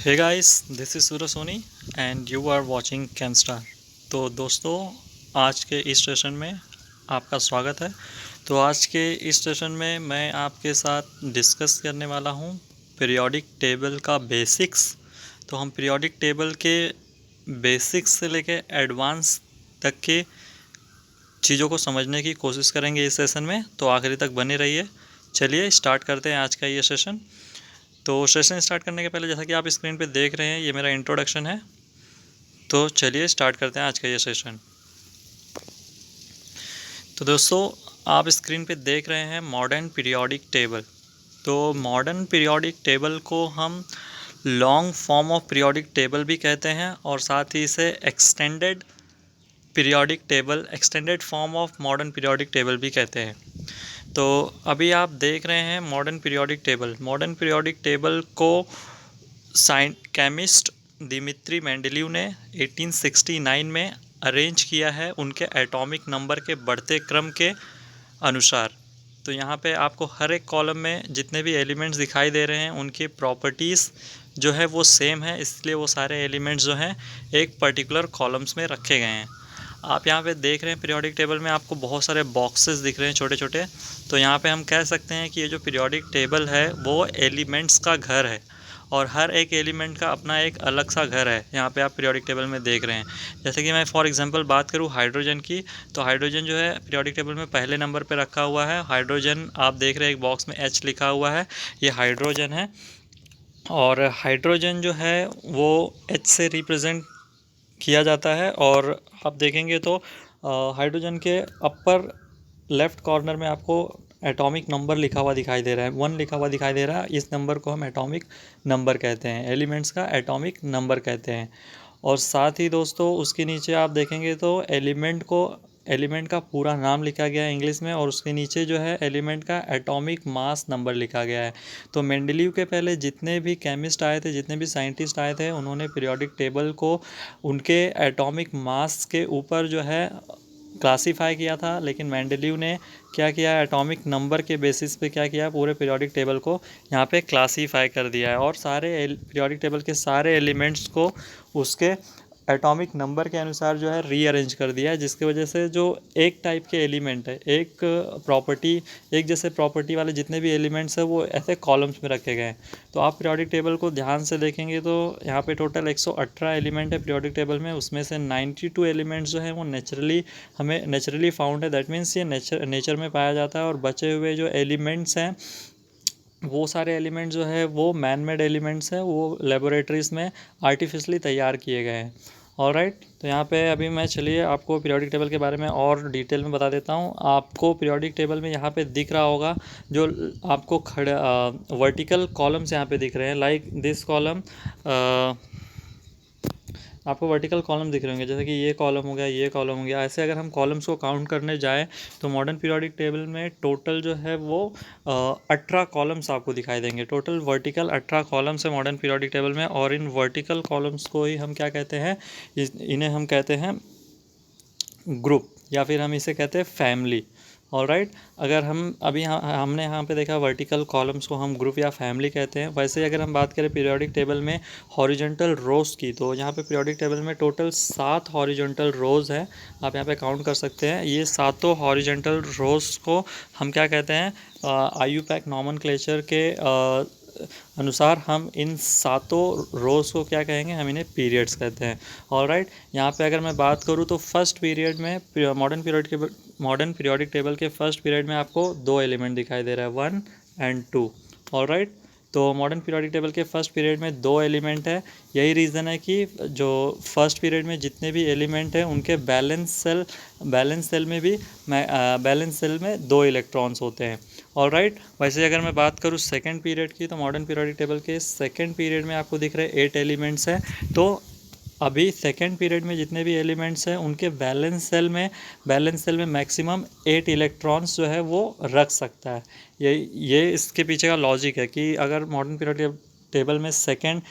Hey guys, this is Suraj Soni and you are watching Chemstar. तो दोस्तों, आज के इस सेशन में आपका स्वागत है। तो आज के इस सेशन में मैं आपके साथ डिस्कस करने वाला हूँ पीरियोडिक टेबल का बेसिक्स। तो हम पीरियोडिक टेबल के बेसिक्स से लेके एडवांस तक के चीज़ों को समझने की कोशिश करेंगे इस सेशन में। तो आखिरी तक बने रहिए। चलिए स्टार्ट करते हैं आज का ये सेशन। तो सेशन स्टार्ट करने के पहले, जैसा कि आप स्क्रीन पे देख रहे हैं, ये मेरा इंट्रोडक्शन है। तो चलिए स्टार्ट करते हैं आज का ये सेशन। तो दोस्तों, आप स्क्रीन पे देख रहे हैं मॉडर्न पीरियोडिक टेबल। तो मॉडर्न पीरियोडिक टेबल को हम long form of periodic table भी कहते हैं और साथ ही इसे extended periodic table, extended form of modern periodic table भी कहते हैं। तो अभी आप देख रहे हैं modern periodic table. Modern periodic table को केमिस्ट दिमित्री मेंडेलीव ने 1869 में अरेंज किया है उनके एटॉमिक नंबर के बढ़ते क्रम के अनुसार। तो यहाँ पे आपको हर एक कॉलम में जितने भी एलिमेंट्स दिखाई दे रहे हैं उनकी प्रॉपर्टीज़ जो है वो सेम है, इसलिए वो सारे एलिमेंट्स जो हैं एक पर्टिकुलर कॉलम्स में रखे गए हैं। आप यहाँ पे देख रहे हैं पीरियोडिक टेबल में आपको बहुत सारे बॉक्सेस दिख रहे हैं छोटे छोटे। तो यहाँ पे हम कह सकते हैं कि ये जो पीरियोडिक टेबल है वो एलिमेंट्स का घर है और हर एक एलिमेंट का अपना एक अलग सा घर है। यहाँ पे आप पीरियोडिक टेबल में देख रहे हैं। जैसे कि मैं फॉर एग्जांपल बात करूँ हाइड्रोजन की, तो हाइड्रोजन जो है पीरियोडिक टेबल में पहले नंबर पे रखा हुआ है। हाइड्रोजन आप देख रहे हैं एक बॉक्स में H लिखा हुआ है, ये हाइड्रोजन है। और हाइड्रोजन जो है वो H से रिप्रेजेंट किया जाता है। और आप देखेंगे तो हाइड्रोजन के अपर लेफ़्ट कॉर्नर में आपको एटॉमिक नंबर लिखा हुआ दिखाई दे रहा है, 1 लिखा हुआ दिखाई दे रहा है। इस नंबर को हम एटॉमिक नंबर कहते हैं, एलिमेंट्स का एटॉमिक नंबर कहते हैं। और साथ ही दोस्तों उसके नीचे आप देखेंगे तो एलिमेंट का पूरा नाम लिखा गया है इंग्लिश में, और उसके नीचे जो है एलिमेंट का एटॉमिक मास नंबर लिखा गया है। तो मेंडेलीव के पहले जितने भी केमिस्ट आए थे, जितने भी साइंटिस्ट आए थे, उन्होंने पीरियोडिक टेबल को उनके एटॉमिक मास के ऊपर जो है क्लासीफाई किया था। लेकिन मेंडेलीव ने क्या किया, एटॉमिक नंबर के बेसिस पे क्या किया, पूरे पीरियोडिक टेबल को यहाँ पे क्लासीफाई कर दिया है और सारे पीरियोडिक टेबल के सारे एलिमेंट्स को उसके एटॉमिक नंबर के अनुसार जो है रीअरेंज कर दिया है, जिसकी वजह से जो एक टाइप के एलिमेंट है, एक जैसे प्रॉपर्टी वाले जितने भी एलिमेंट्स हैं वो ऐसे कॉलम्स में रखे गए हैं। तो आप पीरियोडिक टेबल को ध्यान से देखेंगे तो यहाँ पे टोटल 118 एलिमेंट है पीरियोडिक टेबल में। उसमें से 92 एलिमेंट्स जो है वो नेचुरली फाउंड है, दैट मीन्स ये नेचर में पाया जाता है। और बचे हुए जो एलिमेंट्स हैं वो सारे एलिमेंट जो है वो मैन मेड एलिमेंट्स हैं, वो लेबोरेटरीज़ में आर्टिफिशियली तैयार किए गए हैं। ऑलराइट, तो यहाँ पे अभी मैं चलिए आपको पीरियोडिक टेबल के बारे में और डिटेल में बता देता हूँ। आपको पीरियोडिक टेबल में यहाँ पे दिख रहा होगा जो आपको वर्टिकल कॉलम्स यहाँ पे दिख रहे हैं, लाइक दिस कॉलम। आपको वर्टिकल कॉलम दिख रहे होंगे, जैसे कि ये कॉलम हो गया, ये कॉलम हो गया। ऐसे अगर हम कॉलम्स को काउंट करने जाएँ तो मॉडर्न पीरियोडिक टेबल में टोटल जो है वो 18 कॉलम्स आपको दिखाई देंगे। टोटल वर्टिकल 18 कॉलम्स है मॉडर्न पीरियोडिक टेबल में। और इन वर्टिकल कॉलम्स को ही हम क्या कहते हैं, इन्हें हम कहते हैं ग्रुप, या फिर हम इसे कहते हैं फैमिली। ऑलराइट, अगर हम अभी हमने यहाँ पे देखा वर्टिकल कॉलम्स को हम ग्रुप या फैमिली कहते हैं। वैसे ही अगर हम बात करें पीरियोडिक टेबल में हॉरिजॉन्टल रोज़ की, तो यहाँ पे पीरियोडिक टेबल में टोटल 7 हॉरिजॉन्टल रोज़ हैं। आप यहाँ पे काउंट कर सकते हैं। ये सातों हॉरिजॉन्टल रोज़ को हम क्या कहते हैं, IUPAC नॉमेनक्लेचर के अनुसार हम इन सातों रोज़ को क्या कहेंगे, हम इन्हें पीरियड्स कहते हैं। ऑलराइट, यहाँ पे अगर मैं बात करूँ तो फर्स्ट पीरियड में मॉडर्न पीरियोडिक टेबल के फर्स्ट पीरियड में आपको 2 एलिमेंट दिखाई दे रहा है, 1 एंड 2। ऑलराइट, तो मॉडर्न पीरियोडिक टेबल के फर्स्ट पीरियड में 2 एलिमेंट है। यही रीज़न है कि जो फर्स्ट पीरियड में जितने भी एलिमेंट हैं उनके बैलेंस सेल में 2 इलेक्ट्रॉन्स होते हैं। ऑलराइट, वैसे अगर मैं बात करूँ सेकंड पीरियड की, तो मॉडर्न पीरियोडिक टेबल के सेकंड पीरियड में आपको दिख रहे हैं 8 एलिमेंट्स हैं। तो अभी सेकंड पीरियड में जितने भी एलिमेंट्स हैं उनके बैलेंस सेल में मैक्सिमम 8 इलेक्ट्रॉन्स जो है वो रख सकता है। ये इसके पीछे का लॉजिक है कि अगर मॉडर्न पीरियोडिक टेबल में सेकंड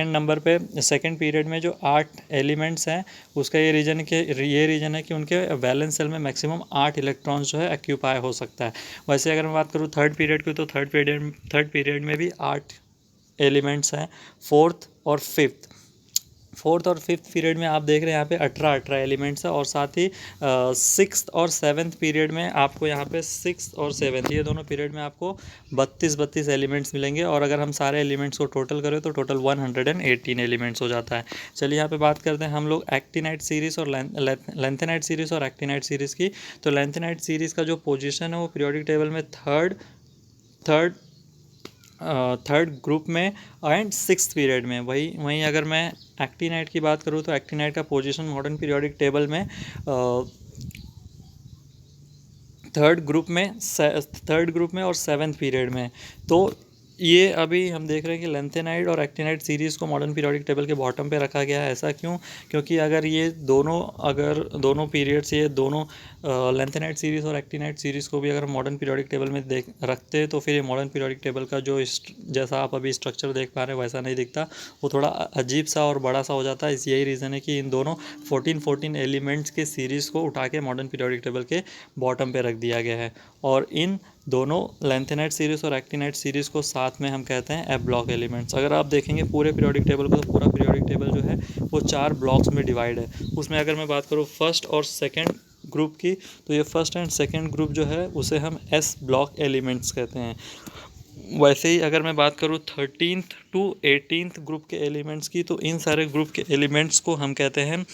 नंबर पे सेकंड पीरियड में जो 8 एलिमेंट्स हैं, उसका ये रीज़न है कि उनके बैलेंस सेल में मैक्सिमम 8 इलेक्ट्रॉन्स जो है ऑक्यूपाई हो सकता है। वैसे अगर मैं बात करूँ थर्ड पीरियड की, तो थर्ड पीरियड में भी 8 एलिमेंट्स हैं फोर्थ और फिफ्थ पीरियड में आप देख रहे हैं यहाँ पे 18 एलिमेंट्स है, और साथ ही सिक्स्थ और सेवन्थ पीरियड में आपको यहाँ पे सिक्स्थ और सेवन्थ ये दोनों पीरियड में आपको 32 एलिमेंट्स मिलेंगे। और अगर हम सारे एलिमेंट्स को टोटल करें तो टोटल 118 एलिमेंट्स हो जाता है। चलिए यहाँ पे बात करते हैं हम लोग एक्टिनाइट सीरीज़ और लेंथेनाइट सीरीज़ और एक्टिनाइट सीरीज़ की। तो लेंथेनाइट सीरीज़ का जो पोजिशन है वो पीरियोडिक टेबल में थर्ड ग्रुप में एंड सिक्स्थ पीरियड में। वहीं अगर मैं एक्टिनाइट की बात करूँ तो एक्टिनाइट का पोजीशन मॉडर्न पीरियोडिक टेबल में थर्ड ग्रुप में और सेवन्थ पीरियड में। तो ये अभी हम देख रहे हैं कि लेंथेनाइट और एक्टिनाइट सीरीज़ को मॉडर्न पीरियोडिक टेबल के बॉटम पे रखा गया है। ऐसा क्यों? क्योंकि अगर दोनों पीरियड्स, ये दोनों लेंथेनाइट सीरीज़ और एक्टिनाइट सीरीज़ को भी अगर मॉडर्न पीरियोडिक टेबल में रखते हैं तो फिर ये मॉडर्न पीरियोडिक टेबल का जो जैसा आप अभी स्ट्रक्चर देख पा रहे हैं वैसा नहीं दिखता, वो थोड़ा अजीब सा और बड़ा सा हो जाता है। यही रीज़न है कि इन दोनों 14 एलिमेंट्स के सीरीज़ को उठा के मॉडर्न पीरियोडिक टेबल के बॉटम पे रख दिया गया है। और इन दोनों लेंथेनाइट सीरीज़ और एक्टिनाइट सीरीज़ को साथ में हम कहते हैं एफ ब्लॉक एलिमेंट्स। अगर आप देखेंगे पूरे पीरियोडिक टेबल को, तो पूरा पीरियोडिक टेबल जो है वो 4 ब्लॉक्स में डिवाइड है। उसमें अगर मैं बात करूँ फर्स्ट और सेकंड ग्रुप की, तो ये फर्स्ट एंड सेकंड ग्रुप जो है उसे हम एस ब्लॉक एलिमेंट्स कहते हैं। वैसे ही अगर मैं बात करूँ 13th to 18th ग्रुप के एलिमेंट्स की, तो इन सारे ग्रुप के एलिमेंट्स को हम कहते हैं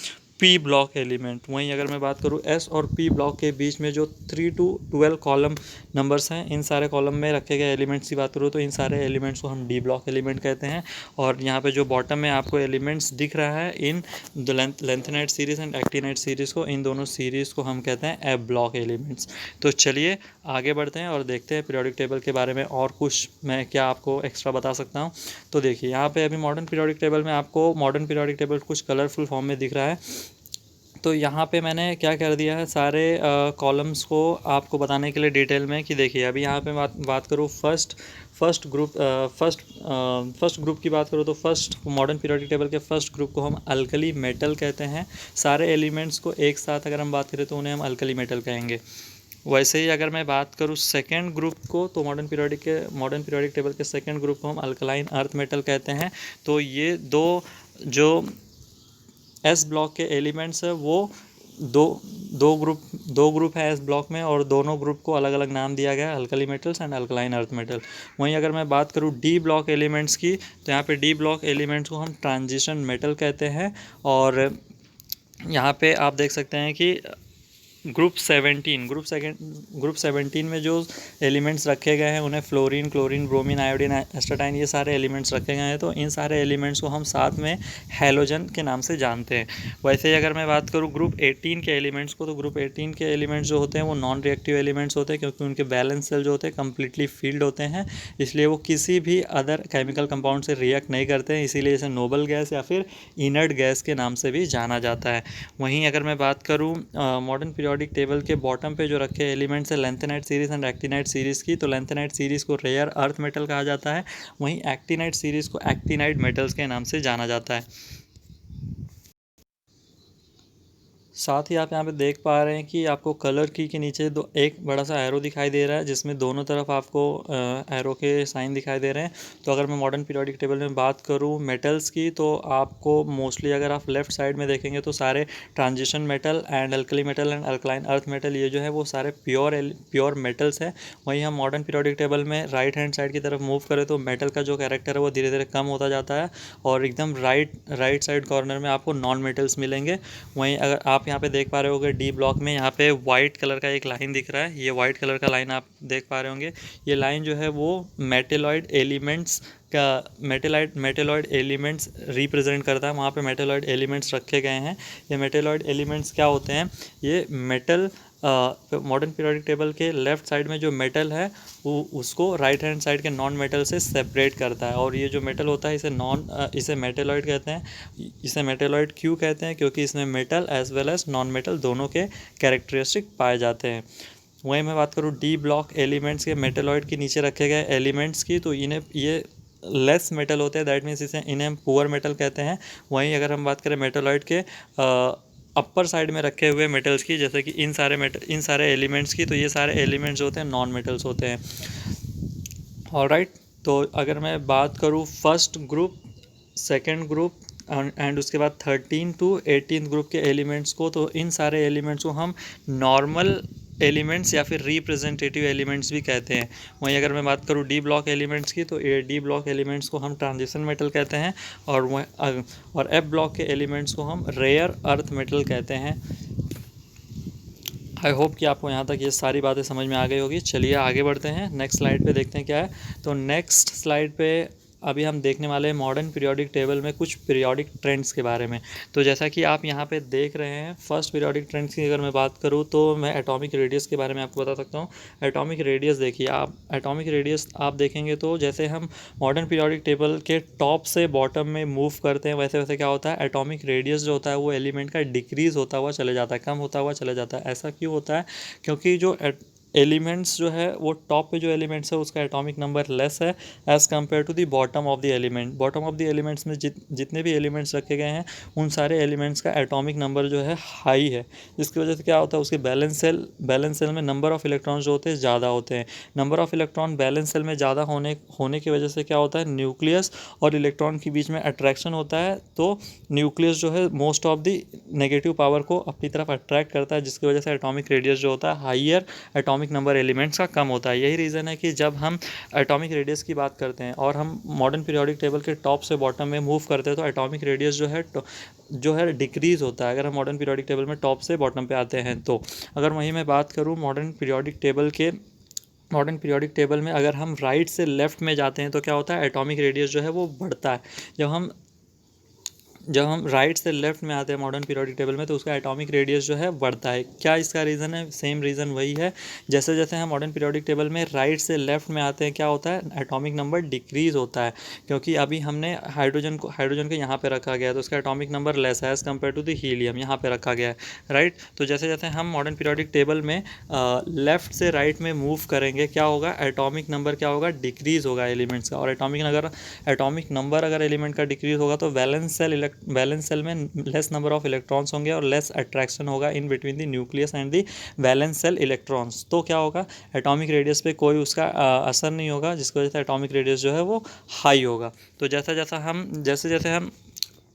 पी ब्लॉक एलिमेंट। वहीं अगर मैं बात करूँ एस और पी ब्लॉक के बीच में जो 3 to 12 कॉलम नंबर्स हैं, इन सारे कॉलम में रखे गए एलिमेंट्स की बात करूँ तो इन सारे एलिमेंट्स को हम डी ब्लॉक एलिमेंट कहते हैं। और यहाँ पे जो बॉटम में आपको एलिमेंट्स दिख रहा है in lanthanide series and actinide series को, इन दोनों सीरीज़ को हम कहते हैं एफ ब्लॉक एलिमेंट्स। तो चलिए आगे बढ़ते हैं और देखते हैं पीरियोडिक टेबल के बारे में और कुछ मैं क्या आपको एक्स्ट्रा बता सकता हूँ। तो देखिए यहाँ पे अभी मॉडर्न पीरियोडिक टेबल में आपको मॉडर्न पीरियोडिक टेबल कुछ कलरफुल फॉर्म में दिख रहा है। तो यहाँ पे मैंने क्या कर दिया है, सारे कॉलम्स को आपको बताने के लिए डिटेल में, कि देखिए अभी यहाँ पे बात करूँ फर्स्ट ग्रुप की बात करूँ तो फर्स्ट मॉडर्न पीरियोडिक टेबल के फर्स्ट ग्रुप को हम अल्कली मेटल कहते हैं। सारे एलिमेंट्स को एक साथ अगर हम बात करें तो उन्हें हम अल्कली मेटल कहेंगे। वैसे ही अगर मैं बात करूँ सेकेंड ग्रुप को, तो मॉडर्न पीरियोडिक टेबल के सेकेंड ग्रुप को हम अल्कलाइन अर्थ मेटल कहते हैं। तो ये दो जो एस ब्लॉक के एलिमेंट्स है वो दो ग्रुप है एस ब्लॉक में, और दोनों ग्रुप को अलग अलग नाम दिया गया है, alkali metals and alkaline earth metal. वहीं अगर मैं बात करूँ डी ब्लॉक एलिमेंट्स की, तो यहाँ पे डी ब्लॉक एलिमेंट्स को हम ट्रांजिशन मेटल कहते हैं। और यहाँ पे आप देख सकते हैं कि ग्रुप 17 में जो एलिमेंट्स रखे गए हैं उन्हें फ्लोरीन, क्लोरीन, ब्रोमीन, आयोडीन, एस्टाटाइन, ये सारे एलिमेंट्स रखे गए हैं। तो इन सारे एलिमेंट्स को हम साथ में हैलोजन के नाम से जानते हैं। वैसे ही अगर मैं बात करूँ ग्रुप 18 के एलिमेंट्स को, तो ग्रुप 18 के एलिमेंट्स जो होते हैं वो नॉन रिएक्टिव एलिमेंट्स होते हैं, क्योंकि उनके बैलेंस सेल जो होते हैं कम्प्लीटली फील्ड होते हैं, इसलिए वो किसी भी अदर केमिकल कंपाउंड से रिएक्ट नहीं करते हैं, इसीलिए इसे नोबल गैस या फिर इनर्ट गैस के नाम से भी जाना जाता है। वहीं अगर मैं बात करूँ मॉडर्न पीरियोडिक टेबल के बॉटम पे जो रखे एलिमेंट्स है lanthanide series and actinide series की, तो लेंथेनाइट सीरीज़ को रेयर अर्थ मेटल कहा जाता है। वहीं एक्टिनाइट सीरीज़ को एक्टिनाइट मेटल्स के नाम से जाना जाता है। साथ ही आप यहाँ पे देख पा रहे हैं कि आपको कलर की के नीचे एक बड़ा सा एरो दिखाई दे रहा है, जिसमें दोनों तरफ आपको एरो के साइन दिखाई दे रहे हैं। तो अगर मैं मॉडर्न पीरियोडिक टेबल में बात करूँ मेटल्स की, तो आपको मोस्टली अगर आप लेफ्ट साइड में देखेंगे तो सारे transition metal and alkali metal and alkaline earth metal, ये जो है वो सारे प्योर मेटल्स हैं। वहीं हम मॉडर्न पीरियोडिक टेबल में राइट हैंड साइड की तरफ मूव करें तो मेटल का जो कैरेक्टर है वो धीरे धीरे कम होता जाता है, और एकदम राइट साइड कॉर्नर में आपको नॉन मेटल्स मिलेंगे। वहीं अगर आप यहाँ पे देख पा रहे होंगे डी ब्लॉक में यहाँ पे वाइट कलर का एक लाइन दिख रहा है, ये वाइट कलर का लाइन आप देख पा रहे होंगे। ये लाइन जो है वो मेटेलॉइड एलिमेंट्स रिप्रेजेंट करता है। वहाँ पे मेटेलॉइड एलिमेंट्स रखे गए हैं। ये मेटेलॉइड एलिमेंट्स क्या होते हैं, ये मेटल मॉडर्न पीरियोडिक टेबल के लेफ्ट साइड में जो मेटल है वो उसको राइट हैंड साइड के नॉन मेटल से सेपरेट करता है। और ये जो मेटल होता है इसे मेटेलॉइड कहते हैं। इसे मेटेलॉइड क्यों कहते हैं, क्योंकि इसमें metal as well as non metal दोनों के कैरेक्टरिस्टिक पाए जाते हैं। वहीं मैं बात करूँ डी ब्लॉक एलिमेंट्स के मेटेलॉइड के नीचे रखे गए एलिमेंट्स की, तो ये लेस मेटल होते हैं, दैट मीन्स इन्हें हम पुअर मेटल कहते हैं। वहीं अगर हम बात करें मेटेलॉइड के अपर साइड में रखे हुए मेटल्स की, जैसे कि इन सारे एलिमेंट्स की, तो ये सारे एलिमेंट्स होते हैं नॉन मेटल्स होते हैं। ऑलराइट, तो अगर मैं बात करूँ first group, second group and उसके बाद 13 टू 18 ग्रुप के एलिमेंट्स को, तो इन सारे एलिमेंट्स को हम नॉर्मल एलिमेंट्स या फिर रिप्रेजेंटेटिव एलिमेंट्स भी कहते हैं। वहीं अगर मैं बात करूँ डी ब्लॉक एलिमेंट्स की, तो ये डी ब्लॉक एलिमेंट्स को हम ट्रांजिशन मेटल कहते हैं, और एफ ब्लॉक के एलिमेंट्स को हम रेयर अर्थ मेटल कहते हैं। आई होप कि आपको यहाँ तक ये सारी बातें समझ में आ गई होगी। चलिए आगे बढ़ते हैं, नेक्स्ट स्लाइड पे देखते हैं क्या है। तो नेक्स्ट स्लाइड पे अभी हम देखने वाले हैं मॉडर्न पीरियोडिक टेबल में कुछ पीरियोडिक ट्रेंड्स के बारे में। तो जैसा कि आप यहाँ पे देख रहे हैं, फर्स्ट पीरियोडिक ट्रेंड्स की अगर मैं बात करूँ तो मैं एटॉमिक रेडियस के बारे में आपको बता सकता हूँ। एटॉमिक रेडियस देखिए आप, एटॉमिक रेडियस आप देखेंगे तो जैसे हम मॉडर्न पीरियोडिक टेबल के टॉप से बॉटम में मूव करते हैं, वैसे वैसे क्या होता है, एटॉमिक रेडियस जो होता है वो एलिमेंट का डिक्रीज़ होता हुआ चले जाता है, कम होता हुआ चला जाता है। ऐसा क्यों होता है? क्योंकि जो एलिमेंट्स जो है वो टॉप पे जो एलिमेंट्स है उसका एटॉमिक नंबर लेस है as compare to the bottom of the element. Bottom of the elements में जितने भी एलिमेंट्स रखे गए हैं उन सारे एलिमेंट्स का एटॉमिक नंबर जो है हाई है, जिसकी वजह से क्या होता है, उसके बैलेंस सेल में नंबर ऑफ इलेक्ट्रॉन्स जो होते हैं ज़्यादा होते हैं। Number of electron valence shell में ज़्यादा होने की वजह से क्या होता है, न्यूक्लियस और इलेक्ट्रॉन के बीच में अट्रैक्शन होता है, तो न्यूक्लियस जो है most of the negative power को अपनी तरफ अट्रैक्ट करता है, जिसकी वजह से एटॉमिक रेडियस जो होता है हाइयर एटॉमिक नंबर एलिमेंट्स का कम होता है। यही रीज़न है कि जब हम एटॉमिक रेडियस की बात करते हैं और हम मॉडर्न पीरियोडिक टेबल के टॉप से बॉटम में मूव करते हैं तो एटॉमिक रेडियस जो है डिक्रीज़ होता है अगर हम मॉडर्न पीरियोडिक टेबल में टॉप से बॉटम पे आते हैं तो। अगर वहीं मैं बात करूँ मॉडर्न पीरियोडिक टेबल में अगर हम राइट से लेफ़्ट में जाते हैं तो क्या होता है, एटॉमिक रेडियस जो है वो बढ़ता है। जब हम राइट से लेफ्ट में आते हैं मॉडर्न पीरियोडिक टेबल में तो उसका एटॉमिक रेडियस जो है बढ़ता है। क्या इसका रीज़न है? सेम रीज़न वही है। जैसे जैसे हम मॉडर्न पीरियोडिक टेबल में राइट से लेफ्ट में आते हैं क्या होता है, एटॉमिक नंबर डिक्रीज़ होता है, क्योंकि अभी हमने हाइड्रोजन को यहाँ पे रखा गया है तो उसका एटॉमिक नंबर लेस है as compare to the helium, यहाँ पे रखा गया है, राइट। तो जैसे जैसे हम मॉडर्न पीरियोडिक टेबल में लेफ़्ट से राइट में मूव करेंगे क्या होगा, एटॉमिक नंबर क्या होगा, डिक्रीज़ होगा एलिमेंट्स का। और एटॉमिक नंबर अगर एलिमेंट का डिक्रीज़ होगा तो वैलेंस सेल में लेस नंबर ऑफ इलेक्ट्रॉन्स होंगे और लेस अट्रैक्शन होगा in between the nucleus and the valence shell electrons. तो क्या होगा, एटॉमिक रेडियस पे कोई उसका असर नहीं होगा, जिसकी वजह से एटॉमिक रेडियस जो है वो हाई होगा। तो जैसे जैसे हम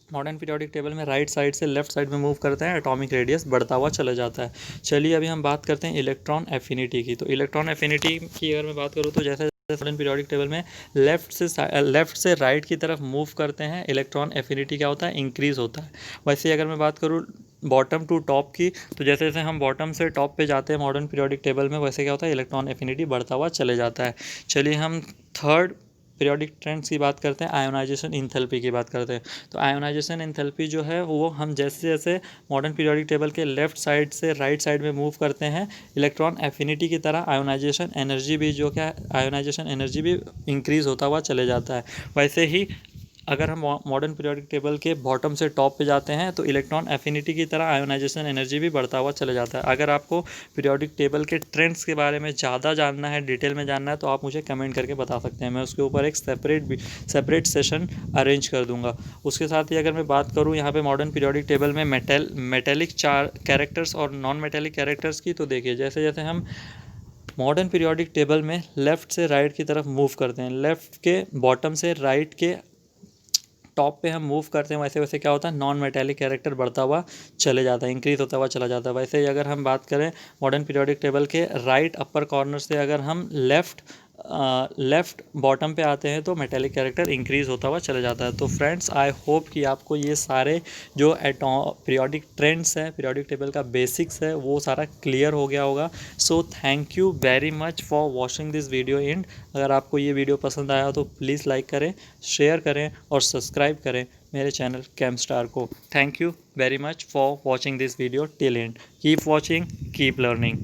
मॉडर्न पीरियोडिक टेबल में राइट साइड से लेफ्ट साइड में मूव करते हैं एटॉमिक रेडियस बढ़ता हुआ चला जाता है। चलिए अभी हम बात करते हैं इलेक्ट्रॉन एफिनिटी की। तो इलेक्ट्रॉन एफिनिटी की अगर मैं बात करूँ तो जैसे मॉडर्न पीरियोडिक टेबल में लेफ्ट से राइट की तरफ मूव करते हैं इलेक्ट्रॉन एफिनिटी क्या होता है, इंक्रीज़ होता है। वैसे अगर मैं बात करूँ बॉटम टू टॉप की, तो जैसे जैसे हम बॉटम से टॉप पे जाते हैं मॉडर्न पीरियोडिक टेबल में वैसे क्या होता है, इलेक्ट्रॉन एफिनिटी बढ़ता हुआ चले जाता है। चलिए हम थर्ड पीरियोडिक ट्रेंड्स की बात करते हैं, आयोनाइजेशन इंथैल्पी की बात करते हैं। तो आयोनाइजेशन इंथैल्पी जो है वो हम जैसे जैसे मॉडर्न पीरियोडिक टेबल के लेफ्ट साइड से राइट साइड में मूव करते हैं इलेक्ट्रॉन एफिनिटी की तरह आयोनाइजेशन एनर्जी भी इंक्रीज़ होता हुआ चले जाता है। वैसे ही अगर हम मॉडर्न पीरियोडिक टेबल के बॉटम से टॉप पे जाते हैं तो इलेक्ट्रॉन एफिनिटी की तरह आयोनाइजेशन एनर्जी भी बढ़ता हुआ चला जाता है। अगर आपको पीरियोडिक टेबल के ट्रेंड्स के बारे में ज़्यादा जानना है, डिटेल में जानना है, तो आप मुझे कमेंट करके बता सकते हैं, मैं उसके ऊपर एक सेपरेट सेशन अरेंज कर दूंगा। उसके साथ ही अगर मैं बात करूँ यहाँ पे मॉडर्न पीरियोडिक टेबल में मेटेलिक कैरेक्टर्स और नॉन मेटेलिक कैरेक्टर्स की, तो देखिए जैसे जैसे हम मॉडर्न पीरियोडिक टेबल में लेफ़्ट से राइट की तरफ मूव करते हैं, लेफ़्ट के बॉटम से राइट के टॉप पे हम मूव करते हैं, वैसे वैसे क्या होता है, नॉन मेटेलिक कैरेक्टर बढ़ता हुआ चले जाता है, इंक्रीज़ होता हुआ चला जाता है। वैसे ही अगर हम बात करें मॉडर्न पीरियोडिक टेबल के राइट अपर कॉर्नर से अगर हम लेफ़्ट बॉटम पे आते हैं तो मेटेलिक कैरेक्टर इंक्रीज़ होता हुआ चला जाता है। तो फ्रेंड्स आई होप कि आपको ये सारे जो पीरियोडिक ट्रेंड्स हैं, पीरियोडिक टेबल का बेसिक्स है, वो सारा क्लियर हो गया होगा। So thank you very much for watching this video and अगर आपको ये वीडियो पसंद आया तो प्लीज़ लाइक करें, शेयर करें और सब्सक्राइब करें मेरे चैनल केमस्टार को। Thank you very much for watching this video till and. Keep watching, keep learning.